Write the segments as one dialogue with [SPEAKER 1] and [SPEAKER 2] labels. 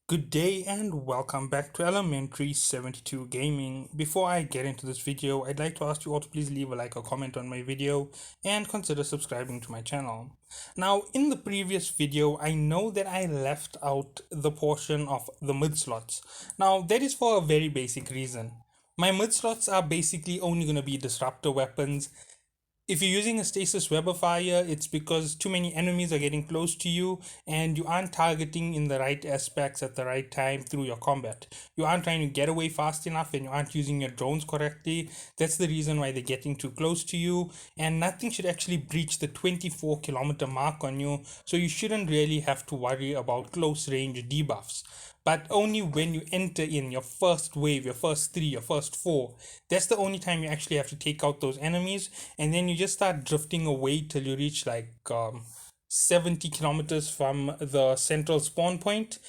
[SPEAKER 1] Good day and welcome back to Elementary 72 Gaming. Before I get into this video, I'd like to ask you all to please leave a like or comment on my video and consider subscribing to my channel. Now, in the previous video, I know that I left out the portion of the mid slots. Now, that is for a very basic reason. My mid slots are basically only going to be disruptor weapons. If you're using a stasis web of fire, it's because too many enemies are getting close to you and you aren't targeting in the right aspects at the right time through your combat. You aren't trying to get away fast enough and you aren't using your drones correctly. That's the reason why they're getting too close to you, and nothing should actually breach the 24-kilometer mark on you, so you shouldn't really have to worry about close range debuffs. But only when you enter in your first wave, your first three, your first four, that's the only time you actually have to take out those enemies, and then you just start drifting away till you reach like 70 kilometers from the central spawn point,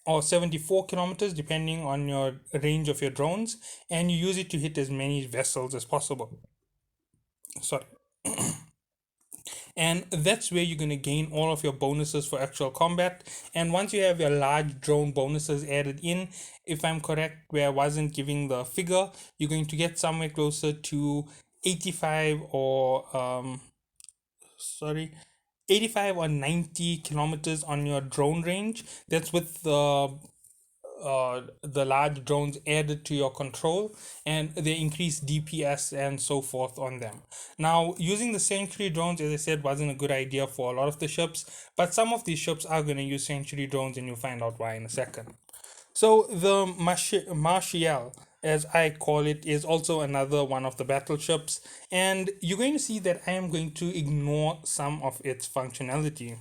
[SPEAKER 1] or 74 kilometers depending on your range of your drones, and you use it to hit as many vessels as possible. Sorry. And that's where you're going to gain all of your bonuses for actual combat. And once you have your large drone bonuses added in, if I'm correct where I wasn't giving the figure, you're going to get somewhere closer to 85 or sorry 85 or 90 kilometers on your drone range. That's with the large drones added to your control, and they increase DPS and so forth on them. Now, using the Sentry drones, as I said, wasn't a good idea for a lot of the ships, but some of these ships are going to use Sentry drones, and you'll find out why in a second. So, the Machariel, as I call it, is also another one of the battleships, and you're going to see that I am going to ignore some of its functionality.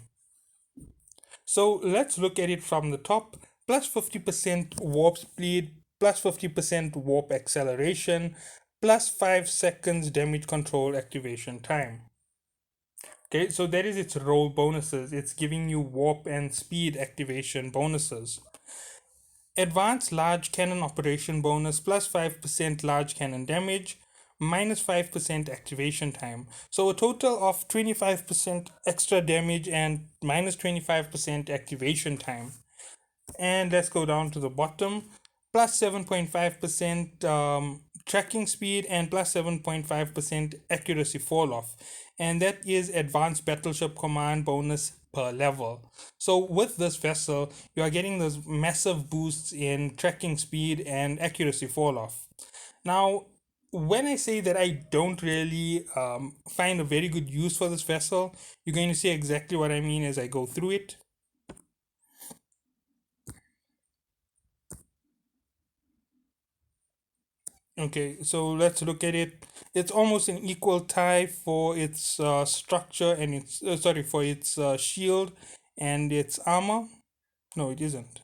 [SPEAKER 1] So let's look at it from the top. Plus 50% warp speed, plus 50% warp acceleration, plus 5 seconds damage control activation time. Okay, so that is its role bonuses. It's giving you warp and speed activation bonuses. Advanced large cannon operation bonus, plus 5% large cannon damage, minus 5% activation time. So a total of 25% extra damage and minus 25% activation time. And let's go down to the bottom. Plus 7.5% tracking speed and plus 7.5% accuracy fall off. And that is advanced battleship command bonus per level. So with this vessel, you are getting those massive boosts in tracking speed and accuracy fall off. Now, when I say that I don't really find a very good use for this vessel, you're going to see exactly what I mean as I go through it. Okay, so let's look at it. It's almost an equal tie for its structure and its sorry, for its shield and its armor. No, it isn't.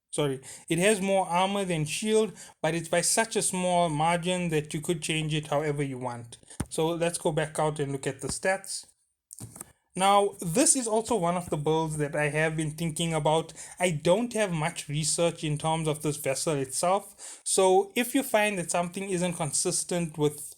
[SPEAKER 1] Sorry, it has more armor than shield, but it's by such a small margin that you could change it however you want. So let's go back out and look at the stats. Now, this is also one of the builds that I have been thinking about. I don't have much research in terms of this vessel itself. So, if you find that something isn't consistent with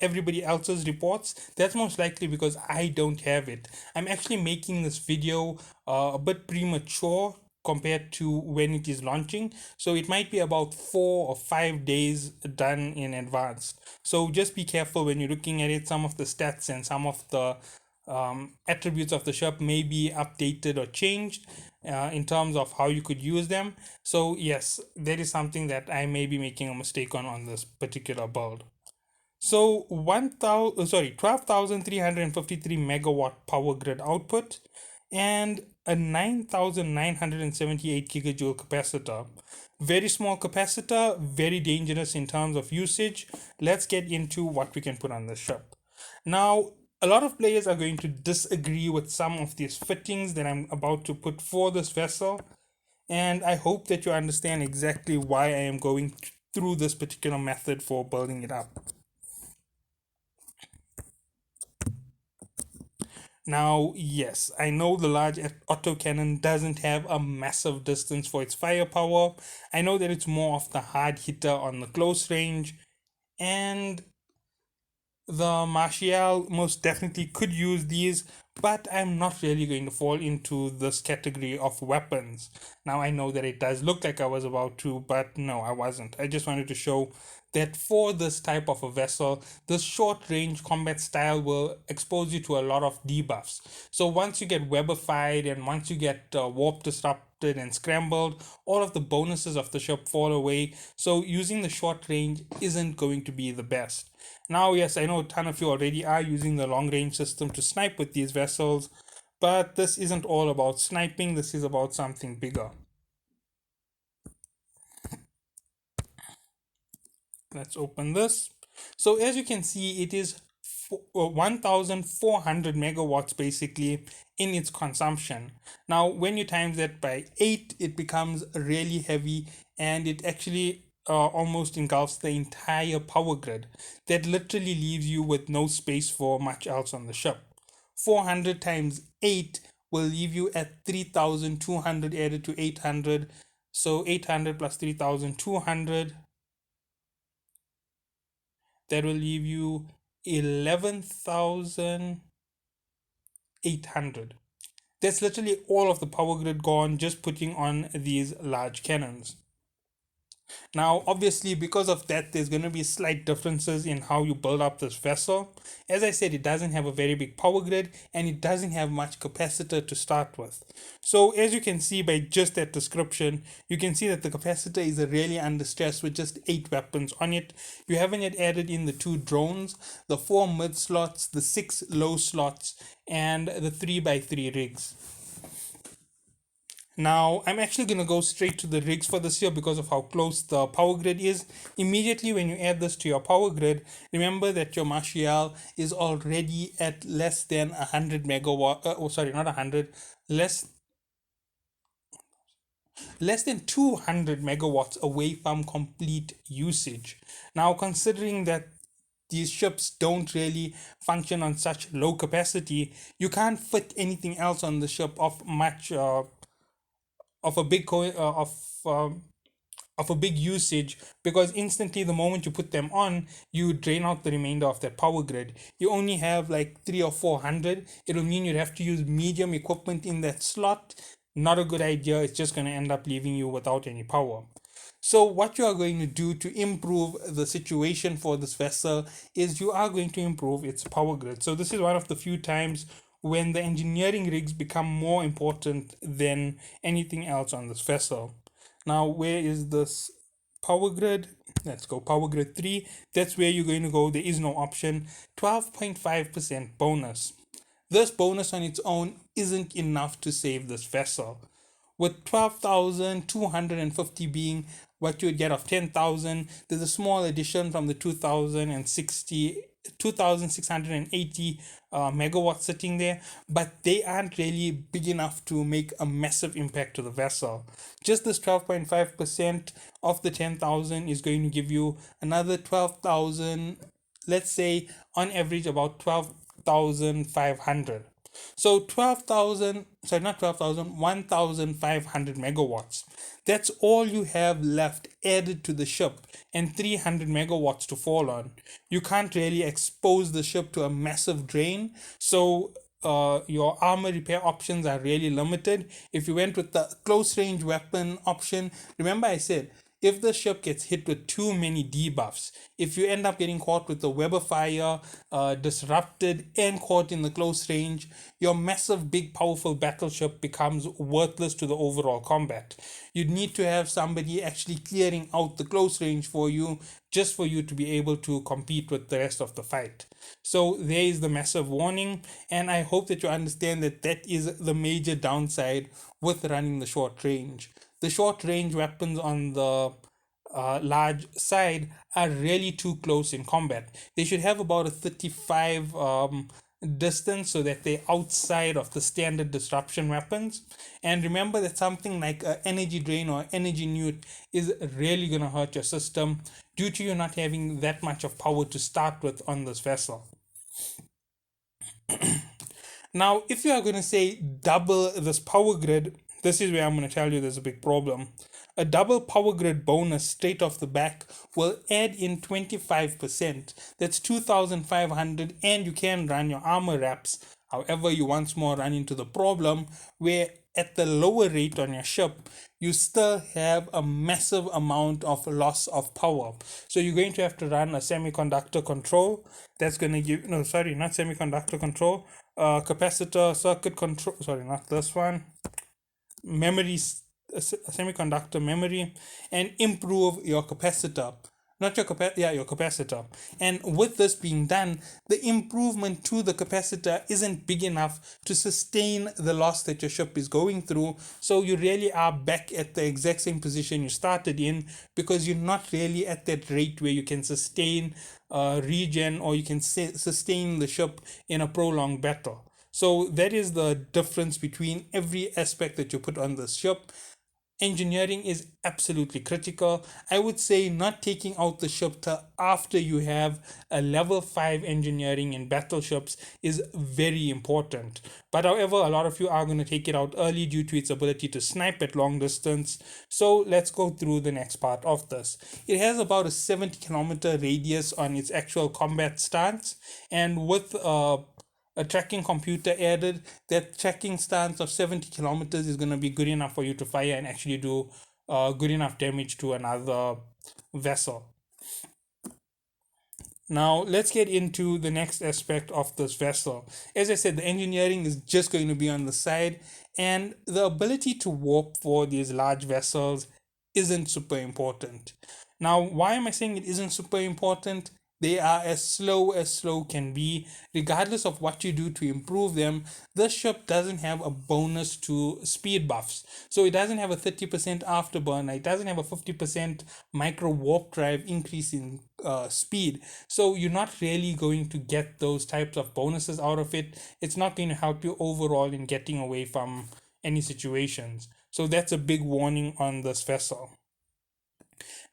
[SPEAKER 1] everybody else's reports, that's most likely because I don't have it. I'm actually making this video a bit premature compared to when it is launching, so it might be about 4 or 5 days done in advance. So just be careful when you're looking at it. Some of the stats and some of the attributes of the shop may be updated or changed in terms of how you could use them. So yes, that is something that I may be making a mistake on this particular build. So 12,353 megawatt power grid output and a 9,978 gigajoule capacitor. Very small capacitor, very dangerous in terms of usage. Let's get into what we can put on the ship. Now, a lot of players are going to disagree with some of these fittings that I'm about to put for this vessel, and I hope that you understand exactly why I am going through this particular method for building it up. Now, yes, I know the large autocannon doesn't have a massive distance for its firepower. I know that it's more of the hard hitter on the close range, and the Martial most definitely could use these, but I'm not really going to fall into this category of weapons. Now, I know that it does look like I was about to, but no, I wasn't. I just wanted to show that for this type of a vessel, this short range combat style will expose you to a lot of debuffs. So once you get webified and once you get warp disrupted and scrambled, all of the bonuses of the ship fall away. So using the short range isn't going to be the best. Now, yes, I know a ton of you already are using the long range system to snipe with these vessels, but this isn't all about sniping, this is about something bigger. Let's open this. So as you can see, it is 1400 megawatts basically in its consumption. Now, when you times that by 8, it becomes really heavy, and it actually almost engulfs the entire power grid. That literally leaves you with no space for much else on the ship. 400 times 8 will leave you at 3200 added to 800. So 800 plus 3200, that will leave you 11,800. That's literally all of the power grid gone just putting on these large cannons. Now, obviously, because of that, there's going to be slight differences in how you build up this vessel. As I said, it doesn't have a very big power grid and it doesn't have much capacitor to start with. So, as you can see by just that description, you can see that the capacitor is really under stress with just 8 weapons on it. You haven't yet added in the 2 drones, the 4 mid slots, the 6 low slots, and the 3x3 rigs. Now, I'm actually going to go straight to the rigs for this here because of how close the power grid is. Immediately when you add this to your power grid, remember that your Machariel is already at less than 100 megawatt, sorry, not 100, less than 200 megawatts away from complete usage. Now, considering that these ships don't really function on such low capacity, you can't fit anything else on the ship of much of a big of a big usage, because instantly the moment you put them on, you drain out the remainder of that power grid. You only have like 3 or 400. It'll mean you'd have to use medium equipment in that slot. Not a good idea. It's just going to end up leaving you without any power. So what you are going to do to improve the situation for this vessel is you are going to improve its power grid. So this is one of the few times when the engineering rigs become more important than anything else on this vessel. Now, where is this power grid? Let's go power grid 3. That's where you're going to go. There is no option. 12.5% bonus. This bonus on its own isn't enough to save this vessel. With 12,250 being what you would get of 10,000, there's a small addition from the 2,680 megawatts sitting there, but they aren't really big enough to make a massive impact to the vessel. Just this 12.5% of the 10,000 is going to give you another 12,000, let's say on average about 12,500. So 12,000, sorry, not 12,000, 1,500 megawatts. That's all you have left added to the ship, and 300 megawatts to fall on. You can't really expose the ship to a massive drain, so your armor repair options are really limited. If you went with the close range weapon option, remember I said, if the ship gets hit with too many debuffs, if you end up getting caught with the web of fire, disrupted, and caught in the close range, your massive, big, powerful battleship becomes worthless to the overall combat. You'd need to have somebody actually clearing out the close range for you, just for you to be able to compete with the rest of the fight. So there is the massive warning, and I hope that you understand that that is the major downside with running the short range. The short range weapons on the large side are really too close in combat. They should have about a 35 distance so that they're outside of the standard disruption weapons. And remember that something like an energy drain or energy newt is really going to hurt your system due to you not having that much of power to start with on this vessel. Now, if you are going to say double this power grid, this is where I'm going to tell you there's a big problem. A double power grid bonus straight off the back will add in 25%. That's 2,500, and you can run your armor wraps However, you once more run into the problem where at the lower rate on your ship, you still have a massive amount of loss of power. So you're going to have to run a semiconductor control that's going to give, no, sorry, not semiconductor control, capacitor circuit control, sorry, not this one, memory, semiconductor memory, and improve your capacitor, not your yeah, your capacitor. And with this being done, the improvement to the capacitor isn't big enough to sustain the loss that your ship is going through, so you really are back at the exact same position you started in, because you're not really at that rate where you can sustain regen, or you can sustain the ship in a prolonged battle. So that is the difference between every aspect that you put on the ship. Engineering is absolutely critical. I would say not taking out the ship till after you have a level 5 engineering in battleships is very important. But however, a lot of you are going to take it out early due to its ability to snipe at long distance. So let's go through the next part of this. It has about a 70-kilometer radius on its actual combat stance, and with a tracking computer added, that tracking stance of 70 kilometers is going to be good enough for you to fire and actually do good enough damage to another vessel. Now, let's get into the next aspect of this vessel. As I said, the engineering is just going to be on the side, and the ability to warp for these large vessels isn't super important. Now, why am I saying it isn't super important? They are as slow can be. Regardless of what you do to improve them, this ship doesn't have a bonus to speed buffs. So it doesn't have a 30% afterburner, it doesn't have a 50% micro warp drive increase in speed. So you're not really going to get those types of bonuses out of it. It's not going to help you overall in getting away from any situations. So that's a big warning on this vessel.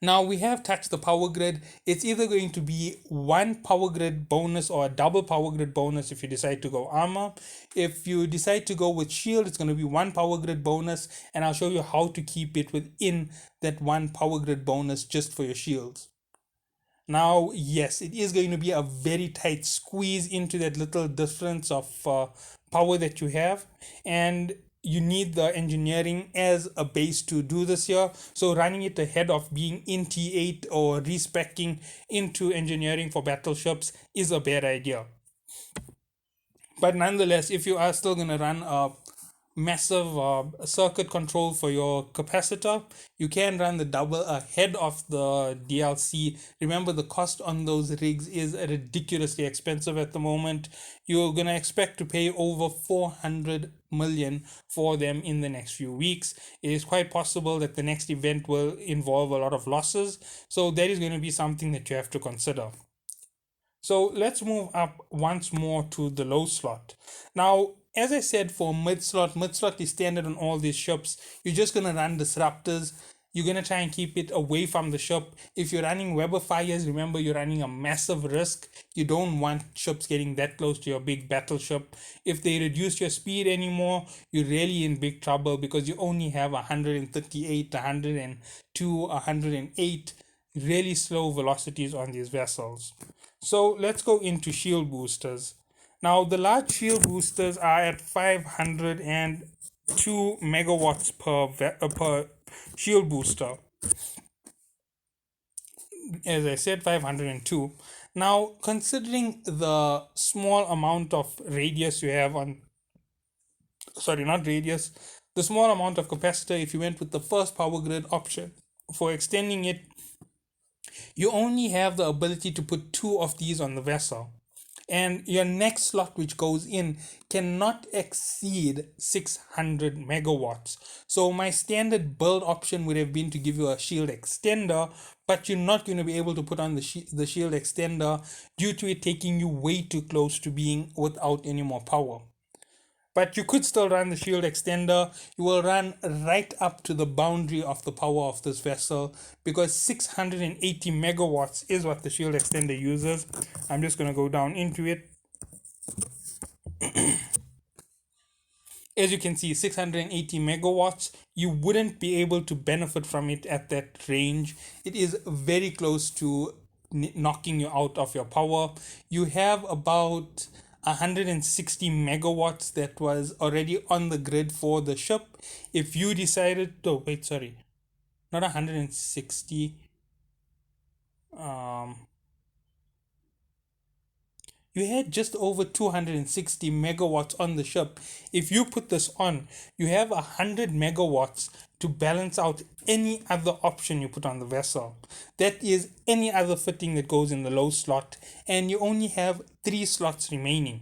[SPEAKER 1] Now we have touched the power grid. It's either going to be one power grid bonus or a double power grid bonus if you decide to go armor. If you decide to go with shield, it's going to be one power grid bonus, and I'll show you how to keep it within that one power grid bonus just for your shields. Now, yes, it is going to be a very tight squeeze into that little difference of power that you have, and you need the engineering as a base to do this here. So running it ahead of being in T8 or respecking into engineering for battleships is a bad idea. But nonetheless, if you are still going to run a massive circuit control for your capacitor, you can run the double ahead of the DLC. Remember, the cost on those rigs is ridiculously expensive at the moment. You're going to expect to pay over 400 million for them in the next few weeks. It is quite possible that the next event will involve a lot of losses, so that is going to be something that you have to consider. So let's move up once more to the low slot. Now, as I said, for mid slot is standard on all these ships. You're just going to run disruptors. You're going to try and keep it away from the ship. If you're running Weber fires, remember you're running a massive risk. You don't want ships getting that close to your big battleship. If they reduce your speed anymore, you're really in big trouble, because you only have 138, 102, 108 really slow velocities on these vessels. So let's go into shield boosters. Now the large shield boosters are at 502 megawatts per shield booster. As I said, 502. Now, considering the small amount of radius you have on, sorry, not radius, the small amount of capacitor, if you went with the first power grid option for extending it, you only have the ability to put two of these on the vessel, and your next slot which goes in cannot exceed 600 megawatts. So my standard build option would have been to give you a shield extender, but you're not going to be able to put on the shield extender due to it taking you way too close to being without any more power. But you could still run the shield extender. You will run right up to the boundary of the power of this vessel, because 680 megawatts is what the shield extender uses. I'm just going to go down into it. As you can see, 680 megawatts, you wouldn't be able to benefit from it at that range. It is very close to knocking you out of your power. You have about 160 megawatts that was already on the grid for the ship. If you decided to, wait, sorry, not 160, um, you had just over 260 megawatts on the ship. If you put this on, you have 100 megawatts to balance out any other option you put on the vessel. That is any other fitting that goes in the low slot, and you only have 3 slots remaining.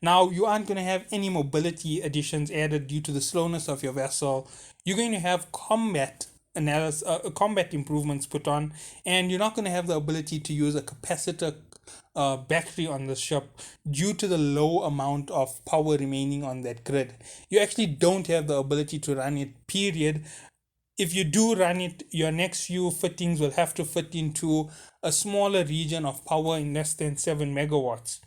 [SPEAKER 1] Now, you aren't going to have any mobility additions added due to the slowness of your vessel. You're going to have combat improvements put on, and you're not going to have the ability to use a capacitor battery on the ship due to the low amount of power remaining on that grid. You actually don't have the ability to run it, period. If you do run it, your next few fittings will have to fit into a smaller region of power in less than 7 megawatts.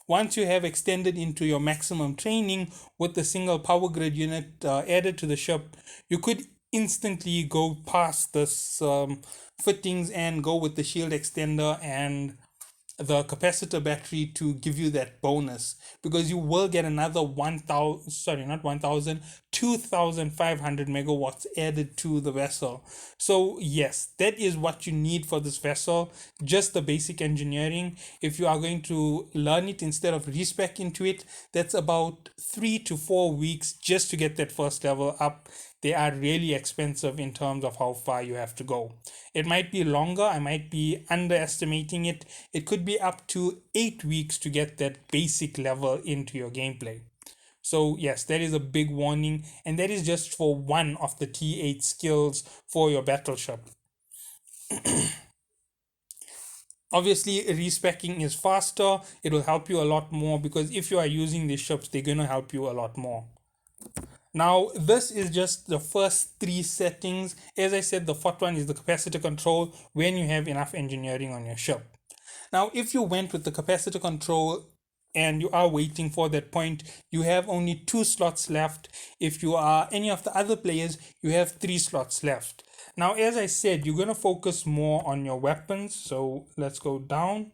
[SPEAKER 1] Once you have extended into your maximum training with the single power grid unit added to the ship, you could instantly go past this fittings and go with the shield extender and the capacitor battery to give you that bonus, because you will get another 1000, sorry, not 1000, 2500 megawatts added to the vessel. So yes, that is what you need for this vessel, just the basic engineering. If you are going to learn it instead of respec into it, that's about 3 to 4 weeks just to get that first level up. They are really expensive in terms of how far you have to go. It might be longer, I might be underestimating it. It could be up to 8 weeks to get that basic level into your gameplay. So, yes, that is a big warning, and that is just for one of the T8 skills for your battleship. Obviously, respecking is faster, it will help you a lot more because if you are using these ships, they're going to help you a lot more. Now, this is just the first 3 settings. As I said, the fourth one is the capacitor control when you have enough engineering on your ship. Now, if you went with the capacitor control and you are waiting for that point, you have only 2 slots left. If you are any of the other players, you have 3 slots left. Now, as I said, you're going to focus more on your weapons. So let's go down.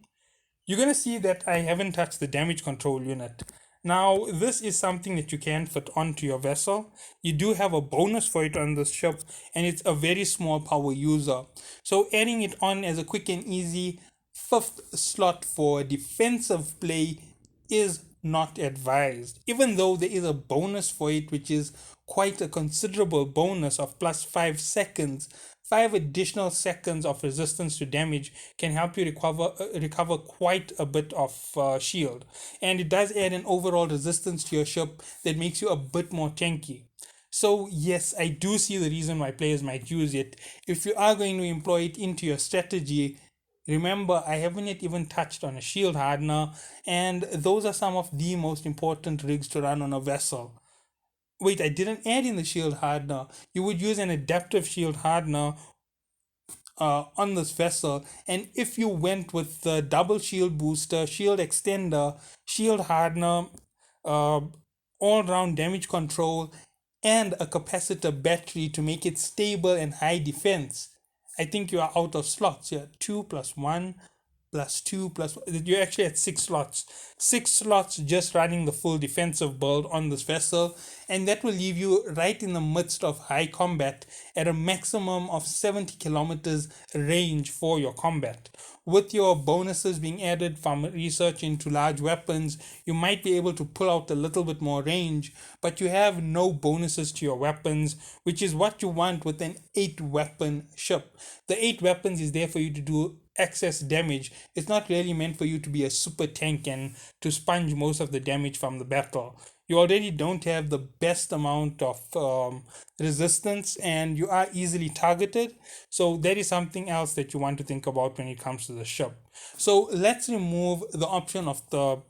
[SPEAKER 1] You're going to see that I haven't touched the damage control unit. Now, this is something that you can fit onto your vessel. You do have a bonus for it on this ship, and it's a very small power user. So adding it on as a quick and easy 5th slot for defensive play is not advised, even though there is a bonus for it, which is quite a considerable bonus of plus 5 seconds. 5 additional seconds of resistance to damage can help you recover quite a bit of shield, and it does add an overall resistance to your ship that makes you a bit more tanky. So yes, I do see the reason why players might use it. If you are going to employ it into your strategy, remember, I haven't yet even touched on a shield hardener, and those are some of the most important rigs to run on a vessel. Wait, I didn't add in the shield hardener. You would use an adaptive shield hardener on this vessel, and if you went with the double shield booster, shield extender, shield hardener, uh, all round damage control, and a capacitor battery to make it stable and high defense, I think you are out of slots here. 2 plus 1 plus 2 plus you're actually at 6 slots. 6 slots just running the full defensive build on this vessel, and that will leave you right in the midst of high combat at a maximum of 70 kilometers range for your combat. With your bonuses being added from research into large weapons, you might be able to pull out a little bit more range, but you have no bonuses to your weapons, which is what you want with an 8 weapon ship. The 8 weapons is there for you to do excess damage. It's not really meant for you to be a super tank and to sponge most of the damage from the battle. You already don't have the best amount of resistance, and you are easily targeted. So that is something else that you want to think about when it comes to the ship. So let's remove the option of the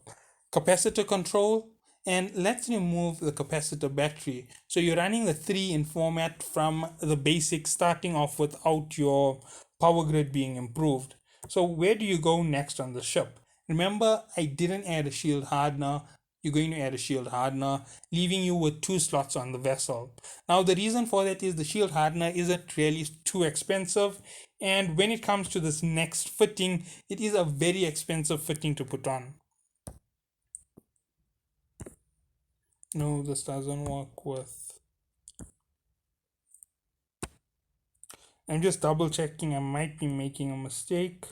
[SPEAKER 1] capacitor control, and let's remove the capacitor battery. So you're running the 3 in format from the basic, starting off without your power grid being improved. So where do you go next on the ship? Remember, I didn't add a shield hardener. You're going to add a shield hardener, leaving you with 2 slots on the vessel. Now, the reason for that is the shield hardener isn't really too expensive, and when it comes to this next fitting, it is a very expensive fitting to put on. No, this doesn't work with. I'm just double checking. I might be making a mistake.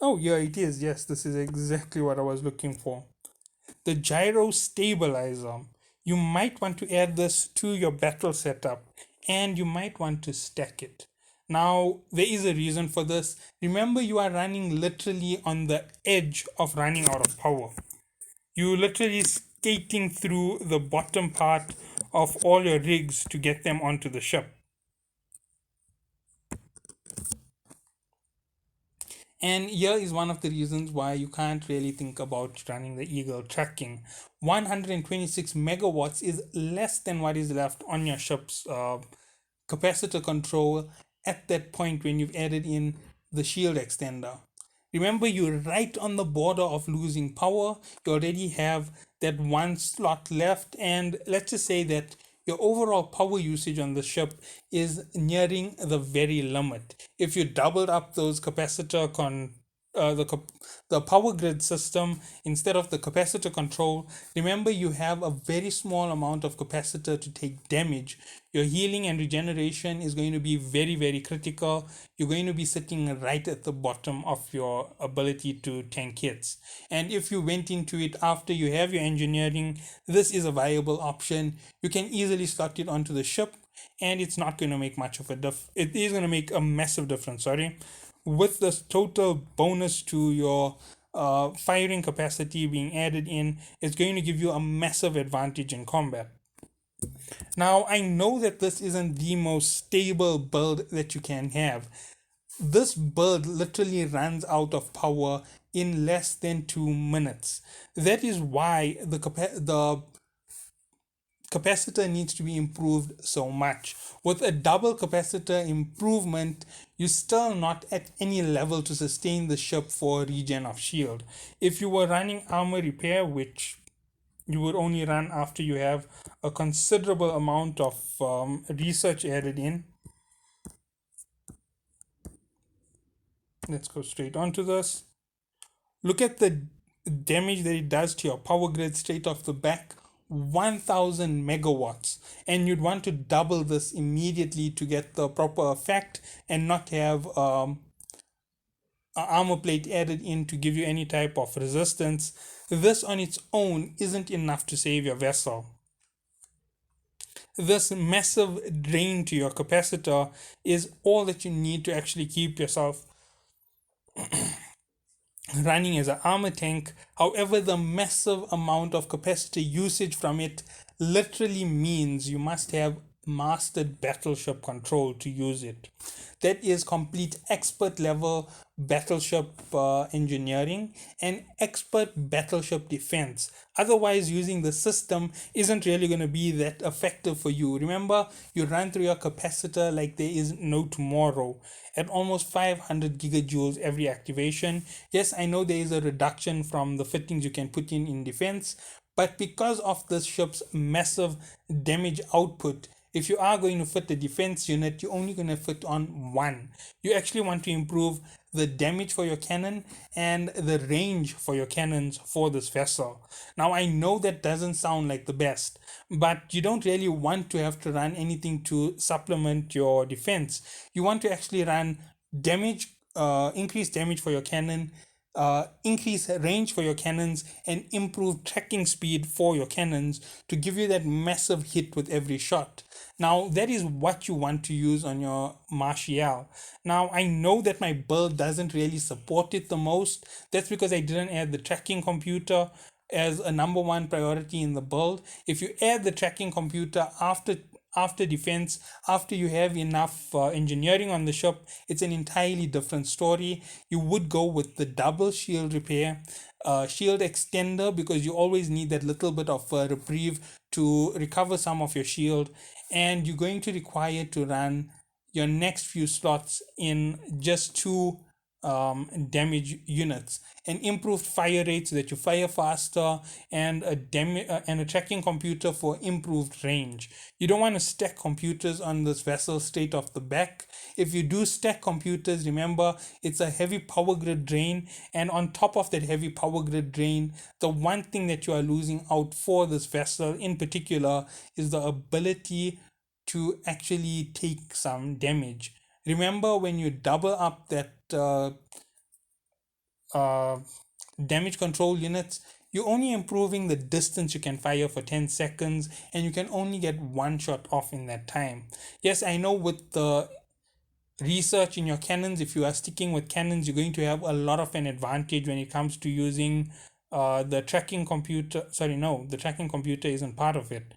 [SPEAKER 1] Oh, yeah, it is. Yes, this is exactly what I was looking for. The gyro stabilizer. You might want to add this to your battle setup and you might want to stack it. Now, there is a reason for this. Remember, you are running literally on the edge of running out of power. You literally skating through the bottom part of all your rigs to get them onto the ship. And here is one of the reasons why you can't really think about running the Eagle tracking. 126 megawatts is less than what is left on your ship's capacitor control at that point when you've added in the shield extender. Remember, you're right on the border of losing power. You already have that one slot left, and let's just say that your overall power usage on the ship is nearing the very limit. If you doubled up those capacitor uh, the the power grid system instead of the capacitor control, remember you have a very small amount of capacitor to take damage. Your healing and regeneration is going to be very, very critical. You're going to be sitting right at the bottom of your ability to tank hits. And if you went into it after you have your engineering, this is a viable option. You can easily slot it onto the ship and it's not going to make much of a it is going to make a massive difference, sorry, with the total bonus to your firing capacity being added in. It's going to give you a massive advantage in combat. Now, I know that this isn't the most stable build that you can have. This build literally runs out of power in less than 2 minutes. That is why the capacitor needs to be improved so much. With a double capacitor improvement, you're still not at any level to sustain the ship for regen of shield. If you were running armor repair, which you would only run after you have a considerable amount of research added in. Let's go straight onto this. Look at the damage that it does to your power grid straight off the back. 1000 megawatts, and you'd want to double this immediately to get the proper effect and not have armor plate added in to give you any type of resistance. This on its own isn't enough to save your vessel. This massive drain to your capacitor is all that you need to actually keep yourself running as an armor tank. However, the massive amount of capacitor usage from it literally means you must have mastered battleship control to use it. That is complete expert level battleship engineering and expert battleship defense. Otherwise, using the system isn't really going to be that effective for you. Remember, you run through your capacitor like there is no tomorrow at almost 500 gigajoules every activation. Yes, I know there is a reduction from the fittings you can put in defense, but because of this ship's massive damage output, if you are going to fit the defense unit, you're only going to fit on one. You actually want to improve the damage for your cannon and the range for your cannons for this vessel. Now, I know that doesn't sound like the best, but you don't really want to have to run anything to supplement your defense. You want to actually run damage, increase damage for your cannon, increase range for your cannons, and improve tracking speed for your cannons to give you that massive hit with every shot. Now, that is what you want to use on your Machariel. Now, I know that my build doesn't really support it the most. That's because I didn't add the tracking computer as a number one priority in the build. If you add the tracking computer after defense, after you have enough engineering on the ship, it's an entirely different story. You would go with the double shield repair, shield extender, because you always need that little bit of reprieve to recover some of your shield, and you're going to require to run your next few slots in just two damage units, and improved fire rate so that you fire faster, and and a tracking computer for improved range. You don't want to stack computers on this vessel straight off the back. If you do stack computers, remember it's a heavy power grid drain, and on top of that heavy power grid drain, the one thing that you are losing out for this vessel in particular is the ability to actually take some damage. Remember, when you double up that uh, damage control units, you're only improving the distance you can fire for 10 seconds, and you can only get one shot off in that time. Yes, I know with the research in your cannons, if you are sticking with cannons, you're going to have a lot of an advantage when it comes to using the tracking computer. Sorry, no, the tracking computer isn't part of it.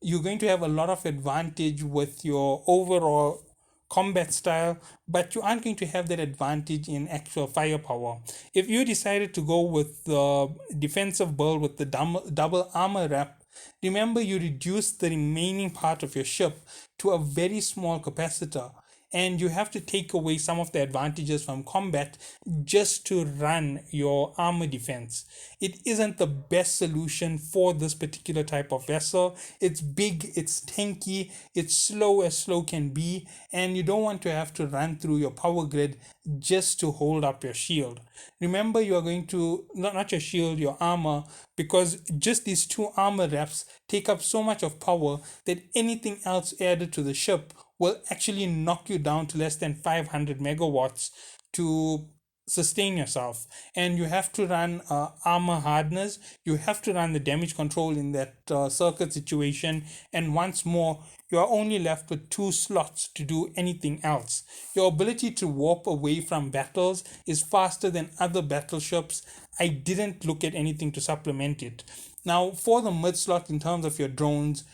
[SPEAKER 1] You're going to have a lot of advantage with your overall combat style, but you aren't going to have that advantage in actual firepower. If you decided to go with the defensive build with the double armor wrap, remember you reduce the remaining part of your ship to a very small capacitor, and you have to take away some of the advantages from combat just to run your armor defense. It isn't the best solution for this particular type of vessel. It's big, it's tanky, it's slow as slow can be, and you don't want to have to run through your power grid just to hold up your shield. Remember, you are going to not your shield, your armor, because just these two armor wraps take up so much of power that anything else added to the ship will actually knock you down to less than 500 megawatts to sustain yourself. And you have to run armor hardness, you have to run the damage control in that circuit situation, and once more you are only left with two slots to do anything else. Your ability to warp away from battles is faster than other battleships. I didn't look at anything to supplement it. Now, for the mid slot, in terms of your drones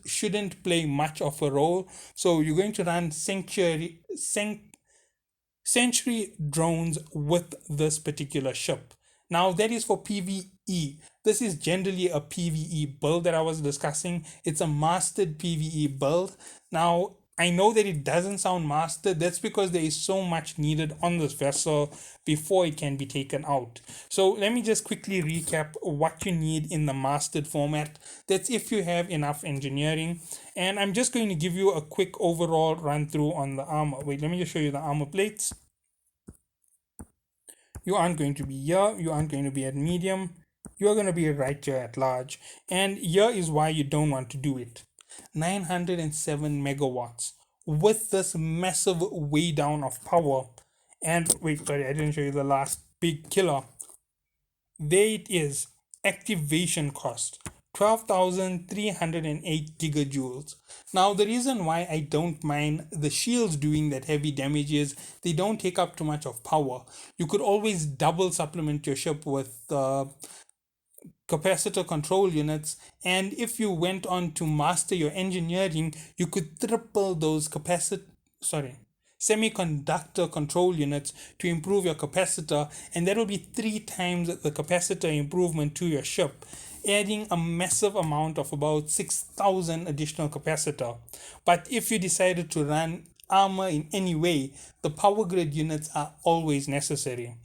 [SPEAKER 1] shouldn't play much of a role. So you're going to run Century drones with this particular ship. Now, that is for PvE. This is generally a PvE build that I was discussing. It's a mastered PvE build. Now, I know that it doesn't sound mastered. That's because there is so much needed on this vessel before it can be taken out. So let me just quickly recap what you need in the mastered format. That's if you have enough engineering. And I'm just going to give you a quick overall run through on the armor. Wait, let me just show you the armor plates. You aren't going to be here, you aren't going to be at medium, you're going to be right here at large. And here is why you don't want to do it. 907 megawatts with this massive way down of power. And wait, sorry, I didn't show you the last big killer. There it is. Activation cost 12,308 gigajoules. Now, the reason why I don't mind the shields doing that heavy damage is they don't take up too much of power. You could always double supplement your ship with capacitor control units, and if you went on to master your engineering, you could triple those semiconductor control units to improve your capacitor, and that will be 3 times the capacitor improvement to your ship, adding a massive amount of about 6,000 additional capacitor. But if you decided to run armor in any way, the power grid units are always necessary.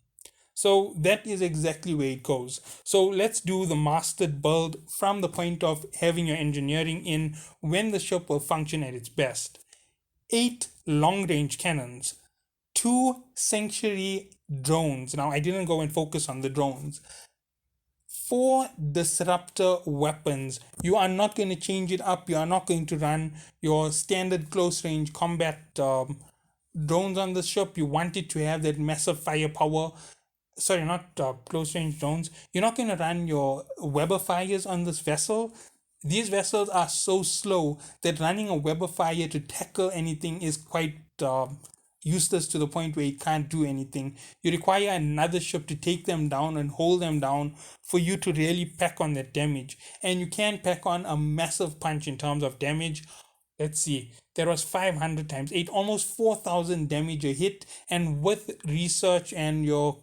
[SPEAKER 1] So that is exactly where it goes. So let's do the mastered build from the point of having your engineering in when the ship will function at its best. 8 long-range cannons, 2 sanctuary drones. Now, I didn't go and focus on the drones. 4 disruptor weapons. You are not going to change it up. You are not going to run your standard close-range combat drones on the ship. You want it to have that massive firepower. Sorry, not close range drones. You're not going to run your Weber fires on this vessel. These vessels are so slow that running a Weber fire to tackle anything is quite useless, to the point where it can't do anything. You require another ship to take them down and hold them down for you to really pack on that damage. And you can pack on a massive punch in terms of damage. Let's see, there was 500 times 8, almost 4,000 damage a hit. And with research and your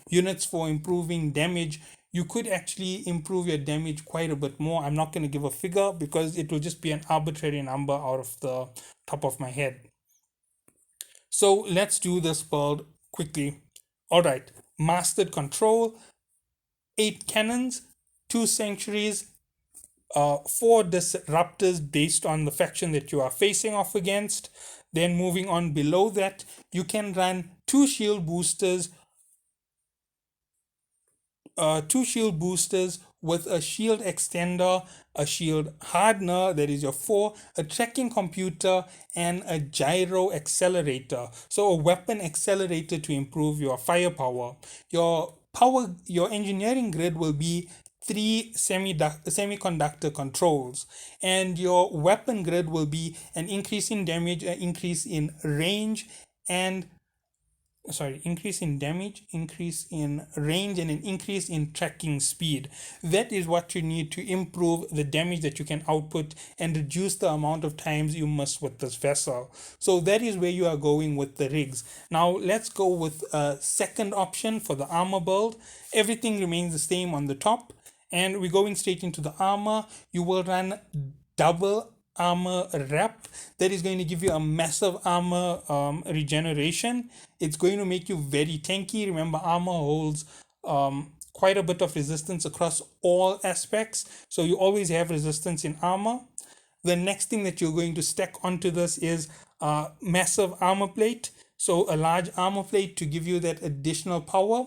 [SPEAKER 1] units for improving damage, you could actually improve your damage quite a bit more. I'm not going to give a figure because it will just be an arbitrary number out of the top of my head. So let's do this build quickly. All right, mastered control, 8 cannons, 2 sanctuaries, 4 disruptors based on the faction that you are facing off against. Then moving on below that, you can run 2 shield boosters, 2 shield boosters with a shield extender, a shield hardener, that is your 4, a tracking computer, and a gyro accelerator. So a weapon accelerator to improve your firepower. Your engineering grid will be 3 semiconductor controls, and your weapon grid will be an increase in damage, an increase in range, and increase in damage, increase in range, and an increase in tracking speed. That is what you need to improve the damage that you can output and reduce the amount of times you miss with this vessel. So that is where you are going with the rigs. Now let's go with a second option for the armor build. Everything remains the same on the top, and we're going straight into the armor. You will run double armor wrap. That is going to give you a massive armor regeneration. It's going to make you very tanky. Remember, armor holds quite a bit of resistance across all aspects, so you always have resistance in armor. The next thing that you're going to stack onto this is massive armor plate, so a large armor plate to give you that additional power.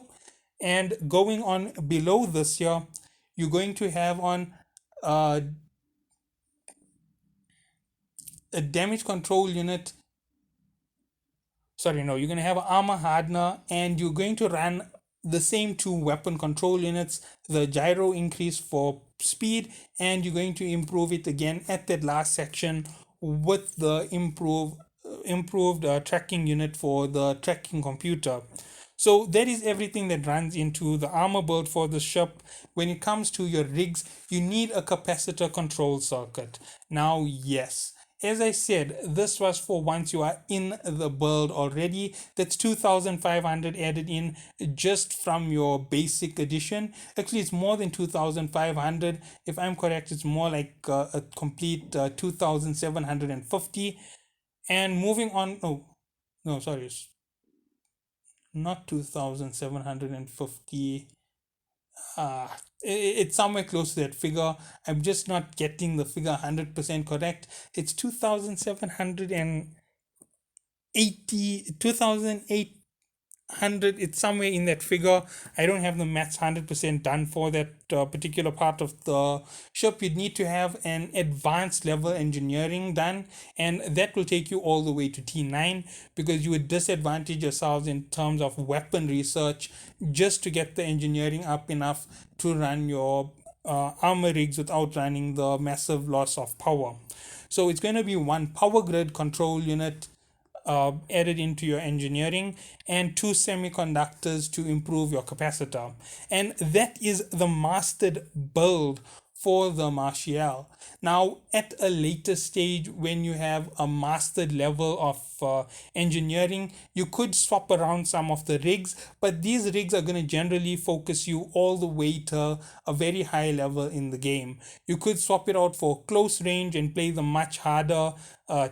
[SPEAKER 1] And going on below this here, you're going to have on uh, a damage control unit. Sorry, no, you're going to have an armor hardener, and you're going to run the same 2 weapon control units, the gyro increase for speed, and you're going to improve it again at that last section with the improved tracking unit for the tracking computer. So that is everything that runs into the armor build for the ship. When it comes to your rigs, you need a capacitor control circuit. Now, yes, as I said, this was for once you are in the build already. That's 2,500 added in just from your basic edition. Actually, it's more than 2,500. If I'm correct, it's more like a complete 2,750. And moving on, oh, no, sorry, it's not 2,750. It's somewhere close to that figure. I'm just not getting the figure 100% correct. It's 2,780, 2,800. It's somewhere in that figure. I don't have the maths 100% done for that particular part of the ship. You'd need to have an advanced level engineering done, and that will take you all the way to T9, because you would disadvantage yourselves in terms of weapon research just to get the engineering up enough to run your armor rigs without running the massive loss of power. So it's going to be 1 power grid control unit added into your engineering, and 2 semiconductors to improve your capacitor. And that is the mastered build for the Machariel. Now, at a later stage, when you have a mastered level of engineering, you could swap around some of the rigs, but these rigs are going to generally focus you all the way to a very high level in the game. You could swap it out for close range and play the much harder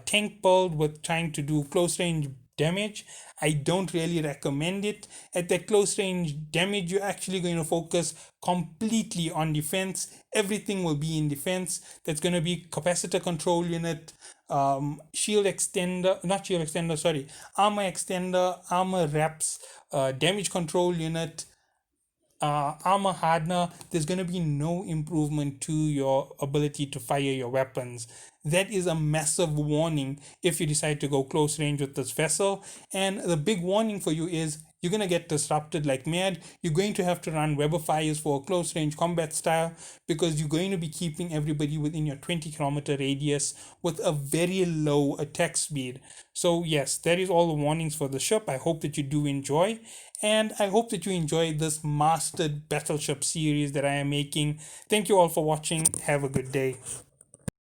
[SPEAKER 1] tank build with trying to do close range damage. I don't really recommend it. At that close range damage, you're actually going to focus completely on defense. Everything will be in defense. That's going to be capacitor control unit, shield extender, not shield extender, sorry, armor extender, armor wraps, damage control unit, armor hardener. There's going to be no improvement to your ability to fire your weapons. That is a massive warning if you decide to go close range with this vessel. And the big warning for you is you're going to get disrupted like mad. You're going to have to run Weber fires for a close range combat style, because you're going to be keeping everybody within your 20-kilometer radius with a very low attack speed. So yes, that is all the warnings for the ship. I hope that you do enjoy, and I hope that you enjoy this mastered battleship series that I am making. Thank you all for watching. Have a good day.